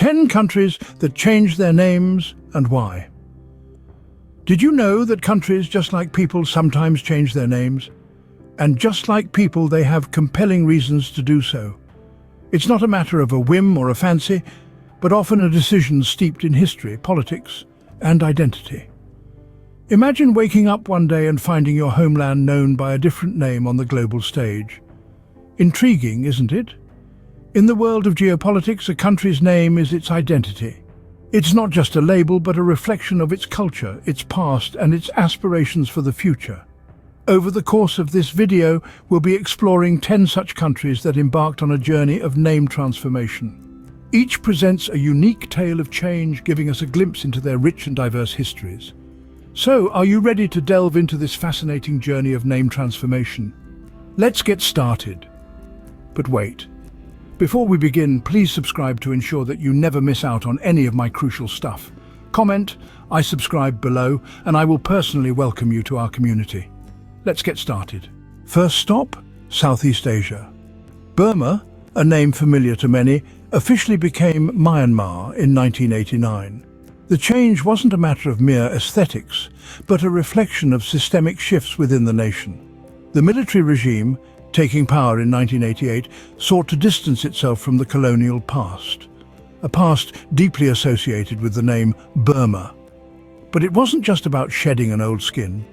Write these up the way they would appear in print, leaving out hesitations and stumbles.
10 countries that changed their names and why. Did you know that countries, just like people, sometimes change their names? And just like people, they have compelling reasons to do so. It's not a matter of a whim or a fancy, but often a decision steeped in history, politics, and identity. Imagine waking up one day and finding your homeland known by a different name on the global stage. Intriguing, isn't it? In the world of geopolitics, a country's name is its identity. It's not just a label, but a reflection of its culture, its past, and its aspirations for the future. Over the course of this video, we'll be exploring 10 such countries that embarked on a journey of name transformation. Each presents a unique tale of change, giving us a glimpse into their rich and diverse histories. So, are you ready to delve into this fascinating journey of name transformation? Let's get started. But wait. Before we begin, please subscribe to ensure that you never miss out on any of my crucial stuff. Comment, "I subscribe" below, and I will personally welcome you to our community. Let's get started. First stop, Southeast Asia. Burma, a name familiar to many, officially became Myanmar in 1989. The change wasn't a matter of mere aesthetics, but a reflection of systemic shifts within the nation. The military regime, taking power in 1988, sought to distance itself from the colonial past, a past deeply associated with the name Burma. But it wasn't just about shedding an old skin.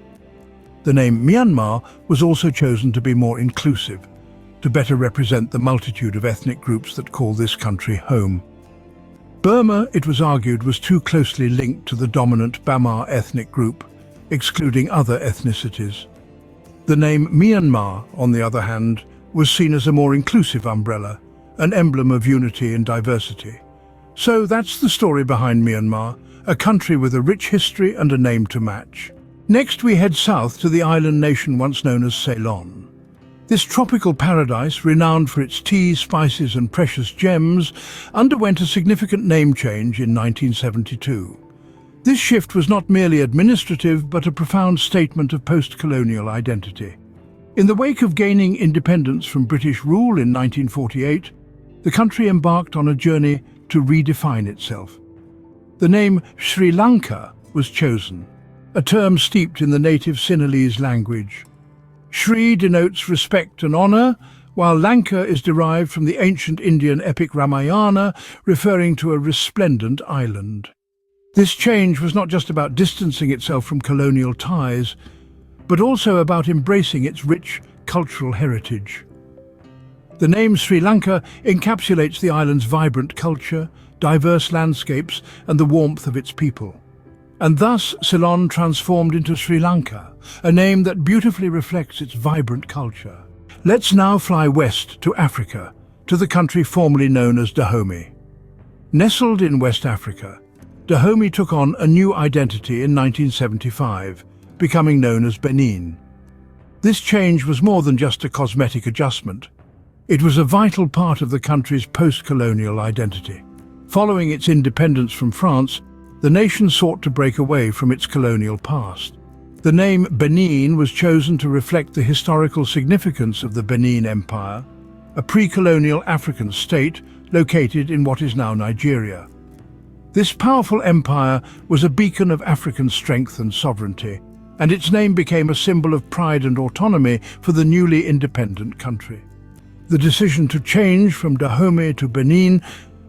The name Myanmar was also chosen to be more inclusive, to better represent the multitude of ethnic groups that call this country home. Burma, it was argued, was too closely linked to the dominant Bamar ethnic group, excluding other ethnicities. The name Myanmar, on the other hand, was seen as a more inclusive umbrella, an emblem of unity and diversity. So that's the story behind Myanmar, a country with a rich history and a name to match. Next, we head south to the island nation once known as Ceylon. This tropical paradise, renowned for its tea, spices and precious gems, underwent a significant name change in 1972. This shift was not merely administrative, but a profound statement of post-colonial identity. In the wake of gaining independence from British rule in 1948, the country embarked on a journey to redefine itself. The name Sri Lanka was chosen, a term steeped in the native Sinhalese language. Sri denotes respect and honor, while Lanka is derived from the ancient Indian epic Ramayana, referring to a resplendent island. This change was not just about distancing itself from colonial ties, but also about embracing its rich cultural heritage. The name Sri Lanka encapsulates the island's vibrant culture, diverse landscapes, and the warmth of its people. And thus, Ceylon transformed into Sri Lanka, a name that beautifully reflects its vibrant culture. Let's now fly west to Africa, to the country formerly known as Dahomey. Nestled in West Africa, Dahomey took on a new identity in 1975, becoming known as Benin. This change was more than just a cosmetic adjustment. It was a vital part of the country's post-colonial identity. Following its independence from France, the nation sought to break away from its colonial past. The name Benin was chosen to reflect the historical significance of the Benin Empire, a pre-colonial African state located in what is now Nigeria. This powerful empire was a beacon of African strength and sovereignty, and its name became a symbol of pride and autonomy for the newly independent country. The decision to change from Dahomey to Benin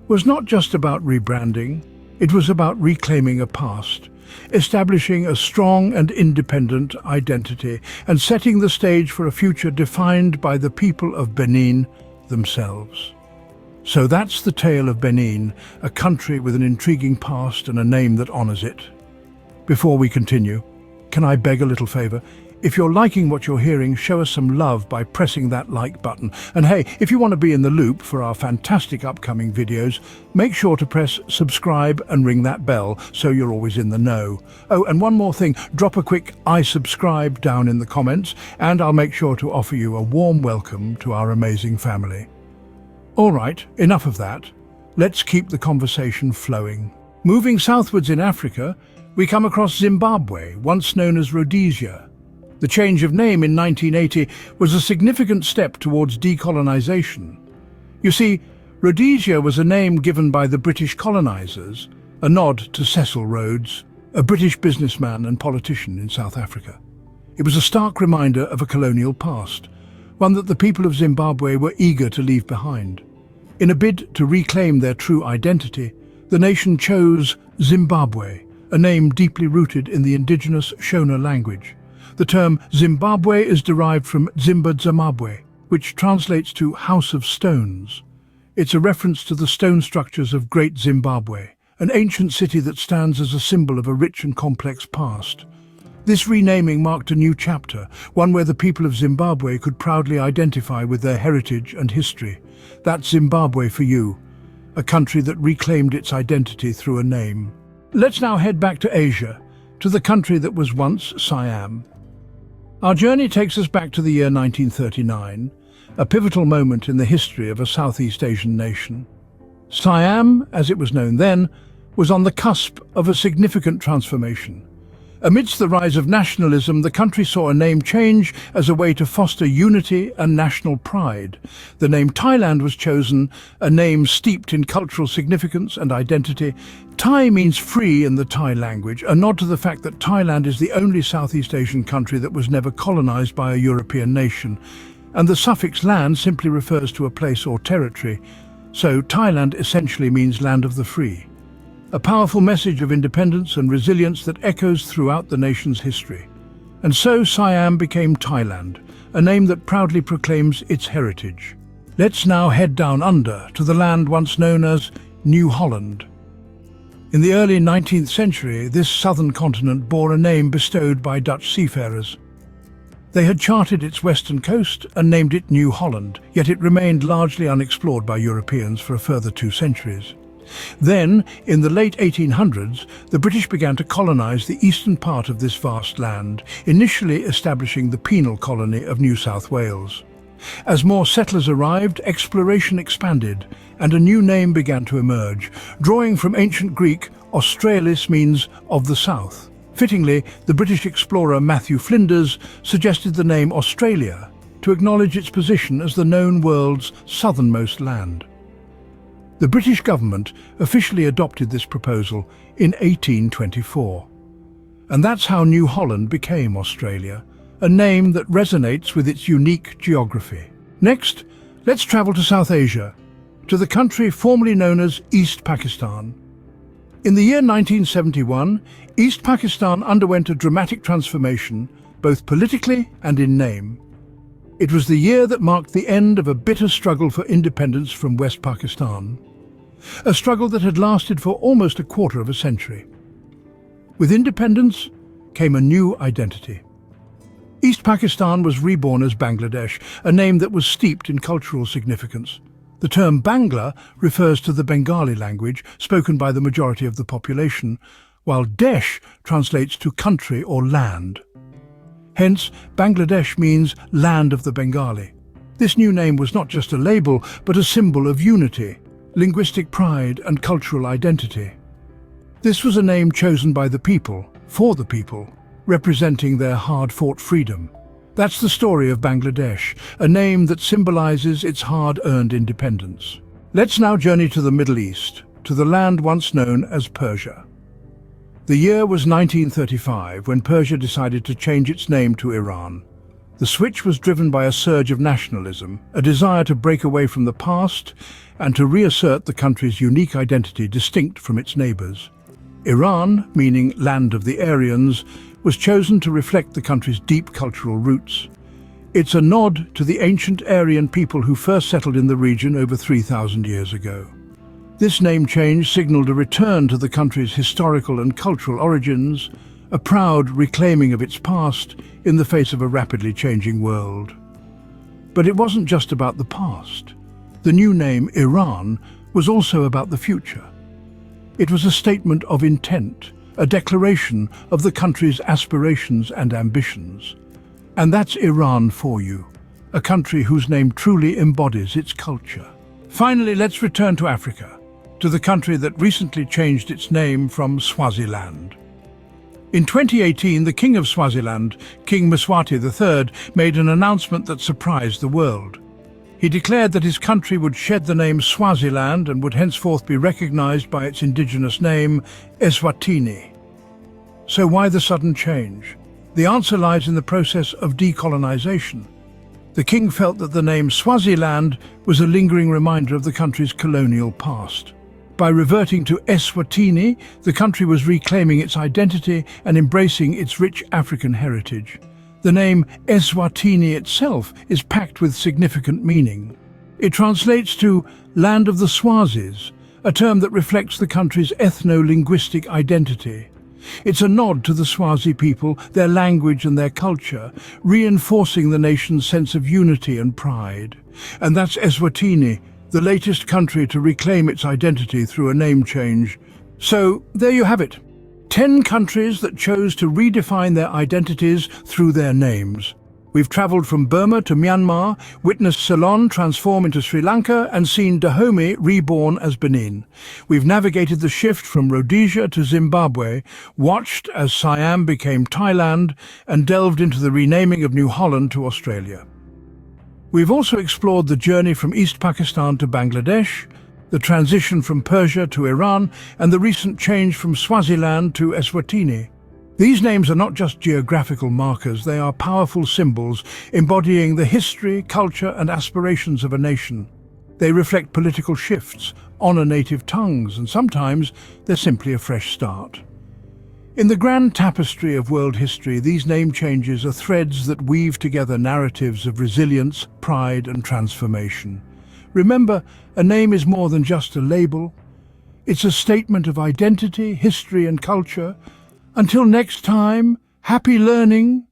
was not just about rebranding. It was about reclaiming a past, establishing a strong and independent identity, and setting the stage for a future defined by the people of Benin themselves. So that's the tale of Benin, a country with an intriguing past and a name that honors it. Before we continue, can I beg a little favor? If you're liking what you're hearing, show us some love by pressing that like button. And hey, if you want to be in the loop for our fantastic upcoming videos, make sure to press subscribe and ring that bell so you're always in the know. Oh, and one more thing, drop a quick "I subscribe" down in the comments, and I'll make sure to offer you a warm welcome to our amazing family. All right, enough of that. Let's keep the conversation flowing. Moving southwards in Africa, we come across Zimbabwe, once known as Rhodesia. The change of name in 1980 was a significant step towards decolonization. You see, Rhodesia was a name given by the British colonizers, a nod to Cecil Rhodes, a British businessman and politician in South Africa. It was a stark reminder of a colonial past, one that the people of Zimbabwe were eager to leave behind. In a bid to reclaim their true identity, the nation chose Zimbabwe, a name deeply rooted in the indigenous Shona language. The term Zimbabwe is derived from Zimbabwe, which translates to House of Stones. It's a reference to the stone structures of Great Zimbabwe, an ancient city that stands as a symbol of a rich and complex past. This renaming marked a new chapter, one where the people of Zimbabwe could proudly identify with their heritage and history. That's Zimbabwe for you, a country that reclaimed its identity through a name. Let's now head back to Asia, to the country that was once Siam. Our journey takes us back to the year 1939, a pivotal moment in the history of a Southeast Asian nation. Siam, as it was known then, was on the cusp of a significant transformation. Amidst the rise of nationalism, the country saw a name change as a way to foster unity and national pride. The name Thailand was chosen, a name steeped in cultural significance and identity. Thai means free in the Thai language, a nod to the fact that Thailand is the only Southeast Asian country that was never colonized by a European nation. And the suffix land simply refers to a place or territory. So Thailand essentially means land of the free. A powerful message of independence and resilience that echoes throughout the nation's history. And so Siam became Thailand, a name that proudly proclaims its heritage. Let's now head down under to the land once known as New Holland. In the early 19th century, this southern continent bore a name bestowed by Dutch seafarers. They had charted its western coast and named it New Holland, yet it remained largely unexplored by Europeans for a further 2 centuries. Then, in the late 1800s, the British began to colonize the eastern part of this vast land, initially establishing the penal colony of New South Wales. As more settlers arrived, exploration expanded, and a new name began to emerge. Drawing from ancient Greek, Australis means of the south. Fittingly, the British explorer Matthew Flinders suggested the name Australia to acknowledge its position as the known world's southernmost land. The British government officially adopted this proposal in 1824. And that's how New Holland became Australia, a name that resonates with its unique geography. Next, let's travel to South Asia, to the country formerly known as East Pakistan. In the year 1971, East Pakistan underwent a dramatic transformation, both politically and in name. It was the year that marked the end of a bitter struggle for independence from West Pakistan, a struggle that had lasted for almost a quarter of a century. With independence came a new identity. East Pakistan was reborn as Bangladesh, a name that was steeped in cultural significance. The term Bangla refers to the Bengali language spoken by the majority of the population, while Desh translates to country or land. Hence, Bangladesh means land of the Bengali. This new name was not just a label, but a symbol of unity, linguistic pride and cultural identity. This was a name chosen by the people, for the people, representing their hard-fought freedom. That's the story of Bangladesh, a name that symbolizes its hard-earned independence. Let's now journey to the Middle East, to the land once known as Persia. The year was 1935 when Persia decided to change its name to Iran. The switch was driven by a surge of nationalism, a desire to break away from the past and to reassert the country's unique identity distinct from its neighbors. Iran, meaning land of the Aryans, was chosen to reflect the country's deep cultural roots. It's a nod to the ancient Aryan people who first settled in the region over 3,000 years ago. This name change signaled a return to the country's historical and cultural origins, a proud reclaiming of its past in the face of a rapidly changing world. But it wasn't just about the past. The new name, Iran, was also about the future. It was a statement of intent, a declaration of the country's aspirations and ambitions. And that's Iran for you, a country whose name truly embodies its culture. Finally, let's return to Africa, to the country that recently changed its name from Swaziland. In 2018, the King of Swaziland, King Mswati III, made an announcement that surprised the world. He declared that his country would shed the name Swaziland and would henceforth be recognized by its indigenous name, Eswatini. So why the sudden change? The answer lies in the process of decolonization. The king felt that the name Swaziland was a lingering reminder of the country's colonial past. By reverting to Eswatini, the country was reclaiming its identity and embracing its rich African heritage. The name Eswatini itself is packed with significant meaning. It translates to Land of the Swazis, a term that reflects the country's ethno-linguistic identity. It's a nod to the Swazi people, their language and their culture, reinforcing the nation's sense of unity and pride. And that's Eswatini, the latest country to reclaim its identity through a name change. So, there you have it. 10 countries that chose to redefine their identities through their names. We've travelled from Burma to Myanmar, witnessed Ceylon transform into Sri Lanka and seen Dahomey reborn as Benin. We've navigated the shift from Rhodesia to Zimbabwe, watched as Siam became Thailand, and delved into the renaming of New Holland to Australia. We've also explored the journey from East Pakistan to Bangladesh, the transition from Persia to Iran, and the recent change from Swaziland to Eswatini. These names are not just geographical markers, they are powerful symbols embodying the history, culture, and aspirations of a nation. They reflect political shifts, honor native tongues, and sometimes they're simply a fresh start. In the grand tapestry of world history, these name changes are threads that weave together narratives of resilience, pride, and transformation. Remember, a name is more than just a label. It's a statement of identity, history, and culture. Until next time, happy learning!